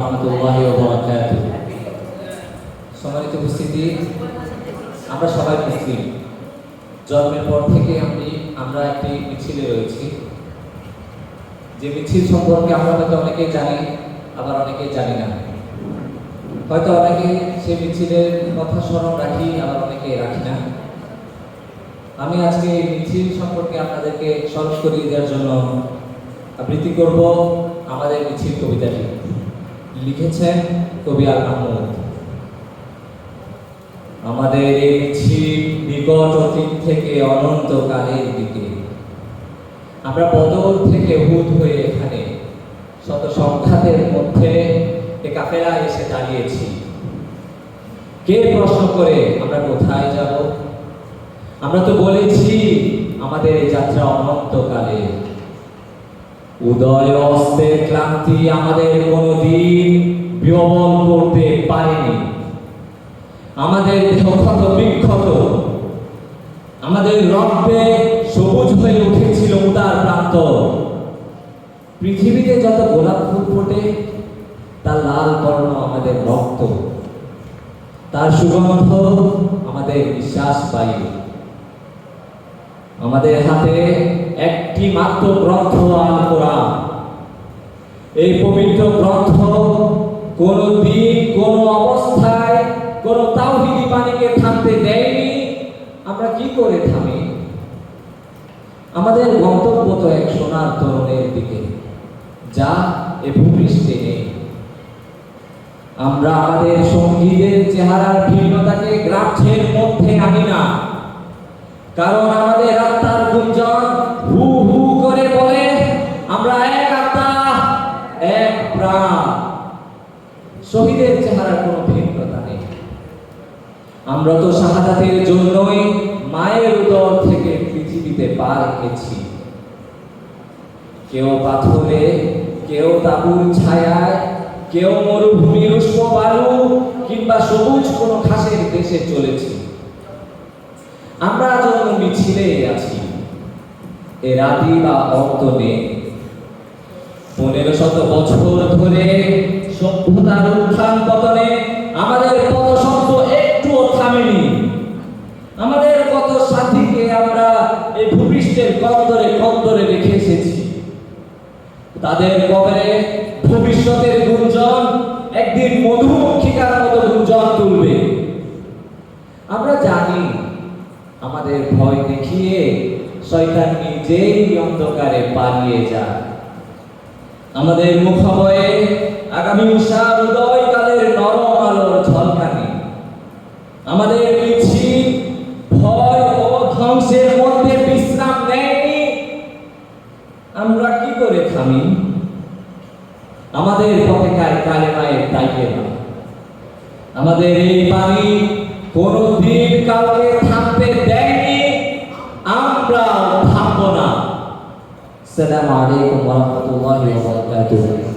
রাহমাতুল্লাহি ওয়া বারাকাতুহু। সম্মানিত উপস্থিতি, আমরা সবাই মুসলিম। জন্মের পর থেকে আমরা একটি মিছিলে রয়েছি, যে মিছিল সম্পর্কে আমরা হয়তো অনেকেই জানি, আবার অনেকেই জানি না। হয়তো অনেকে সেই মিছিলের কথা স্মরণ রাখি, আবার অনেকে রাখি না। আমি আজকে এই মিছিল সম্পর্কে আপনাদেরকে স্মরণ করিয়ে দেওয়ার জন্য আবৃত্তি করব আমাদের মিছিল কবিতাটি। লিখেছেন কবি আল মাহমুদ। আমাদের এই মিছিল নিকট অতীত থেকে অনন্তকালের দিকে। আমরা বদর থেকে উহুদ হয়ে এখানে শত সংঘাতের মধ্যে এই কাফেলা এসে দাঁড়িয়েছি। কে প্রশ্ন করে আমরা কোথায় যাব? আমরা তো বলেছি আমাদের এই যাত্রা অনন্তকালে। উদয় অস্তের ক্লান্তি আমাদের কোনোদিন বিহবল করতে পারেনি। আমাদের দেহ ক্ষত বিক্ষত, আমাদের রক্তে সবুজ হয়ে উঠেছিল উদার প্রান্ত। পৃথিবীতে যত গোলাপ ফুল ফোটে তার লাল বর্ণ আমাদের রক্ত, তার সুগন্ধ আমাদের নিঃশ্বাস বায়ু। আমাদের হাতে একটি মাত্র গ্রন্থ আল কোরআন। এই পবিত্র গ্রন্থ কোনো দিন কোনো অবস্থায় কোনো তাওহীদি বাণীকে থামতে দেয়নি। আমরা কি করে থামি? আমাদের গন্তব্য তো এক সোনার তরুণের দিকে, যা এ ভূপৃষ্ঠে নেই। আমরা আমাদের সঙ্গীদের চেহারার ভিন্নতাকে গ্রাহ্যের মধ্যে আনি না, কারণ আমাদের আত্মার গুঞ্জন হু হু করে বলে আমরা এক আত্মা, এক প্রাণ। শহীদের চেহারার কোনো ভিন্নতা নেই। আমরা তো শাহাদাতের জন্যই মায়ের উদর থেকে পৃথিবীতে পা রেখেছি। কেউ পাথরে, কেউ তাঁবুর ছায়ায়, কেউ মরুভূমির উষ্ণ বালু কিংবা সবুজ কোনো ঘাসের দেশে চলেছি। আমরা জন্ম মিছিলে আছি, এর আদি বা অন্ত নেই। 1500 বছর ধরে সভ্যতার উত্থান পতনে আমাদের পদশব্দ একটুও থামেনি। আমাদের কত সাথীকে আমরা এই ভূপৃষ্ঠের কন্দরে কন্দরে রেখে এসেছি। তাদের কবরে ভবিষ্যতের গুঞ্জন একদিন মধুমক্ষিকার মতো গুঞ্জন তুলবে। আমরা জানি আমাদের ভয় দেখিয়ে শয়তান নিজেই অন্ধকারে পালিয়ে যায়। আমাদের মুখবয়ে আগামী উষার উদয়কালের নরম আলোর ঝলকানি। আমাদের মিছিল ভয় ও ধ্বংসের মধ্যে বিশ্রাম নেয়নি। আমরা কি করে থামি? আমাদের পতাকায় কালেমায়ের দায়িত্ব না। আমাদের এই বাণী কোনদিন কাউকে থামতে দেয়নি, আমরা থামবো না। আসসালামু আলাইকুম ওয়া রাহমাতুল্লাহি ওয়া বারাকাতুহু।